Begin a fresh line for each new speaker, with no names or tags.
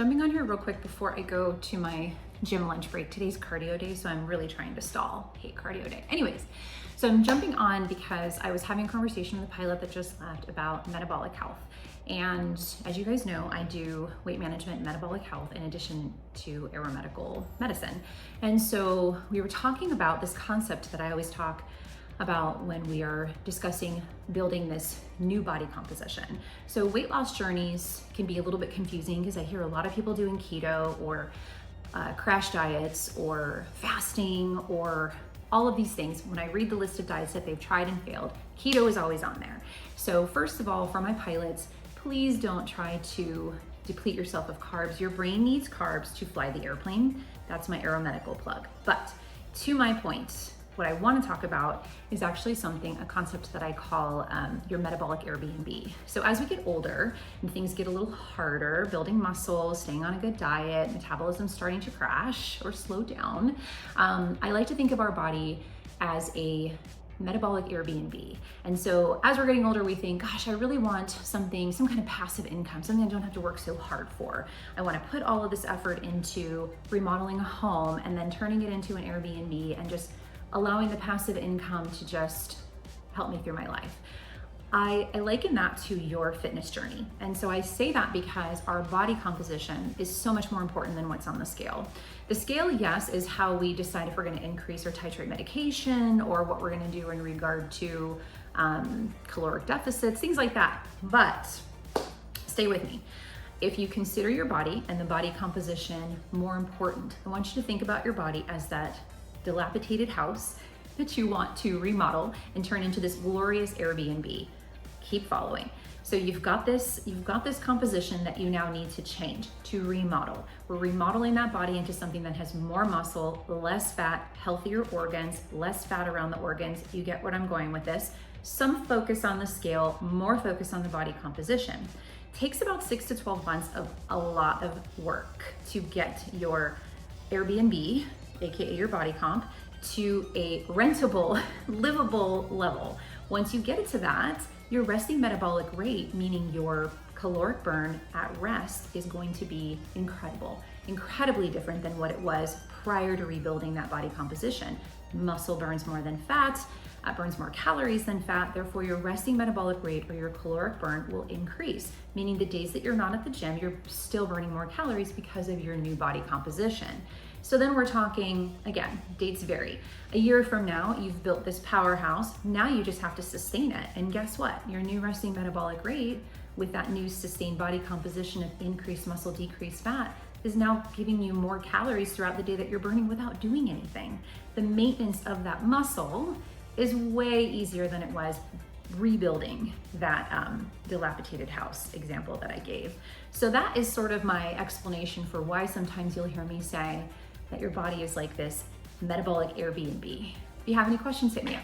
jumping on here real quick before I go to my gym lunch break. Today's cardio day, so I'm really trying to stall. Hate cardio day. Anyways, so I'm jumping on because I was having a conversation with a pilot that just left about metabolic health. And as you guys know, I do weight management and metabolic health in addition to aeromedical medicine. And so we were talking about this concept that I always talk about when we are discussing building this new body composition. So weight loss journeys can be a little bit confusing because I hear a lot of people doing keto or crash diets or fasting or all of these things. When I read the list of diets that they've tried and failed, keto is always on there. So first of all, for my pilots, please don't try to deplete yourself of carbs. Your brain needs carbs to fly the airplane. That's my aeromedical plug. But to my point, what I want to talk about is actually a concept that I call your metabolic Airbnb. So as we get older and things get a little harder, building muscle, staying on a good diet, metabolism starting to crash or slow down, I like to think of our body as a metabolic Airbnb. And so as we're getting older, we think, gosh, I really want some kind of passive income, something I don't have to work so hard for. I want to put all of this effort into remodeling a home and then turning it into an Airbnb and just allowing the passive income to just help me through my life. I liken that to your fitness journey. And so I say that because our body composition is so much more important than what's on the scale. The scale, yes, is how we decide if we're gonna increase or titrate medication or what we're gonna do in regard to caloric deficits, things like that. But stay with me. If you consider your body and the body composition more important, I want you to think about your body as that dilapidated house that you want to remodel and turn into this glorious Airbnb. Keep following. So you've got this composition that you now need to change, to remodel. We're remodeling that body into something that has more muscle, less fat, healthier organs, less fat around the organs. You get what I'm going with this. Some focus on the scale, more focus on the body composition. Takes about 6 to 12 months of a lot of work to get your Airbnb, AKA your body comp, to a rentable, livable level. Once you get it to that, your resting metabolic rate, meaning your caloric burn at rest, is going to be incredibly different than what it was prior to rebuilding that body composition. Muscle burns more than fat, burns more calories than fat, therefore your resting metabolic rate or your caloric burn will increase, meaning the days that you're not at the gym, you're still burning more calories because of your new body composition. So then we're talking, again, dates vary. A year from now, you've built this powerhouse. Now you just have to sustain it. And guess what? Your new resting metabolic rate with that new sustained body composition of increased muscle, decreased fat is now giving you more calories throughout the day that you're burning without doing anything. The maintenance of that muscle is way easier than it was rebuilding that dilapidated house example that I gave. So that is sort of my explanation for why sometimes you'll hear me say that your body is like this metabolic Airbnb. If you have any questions, hit me up.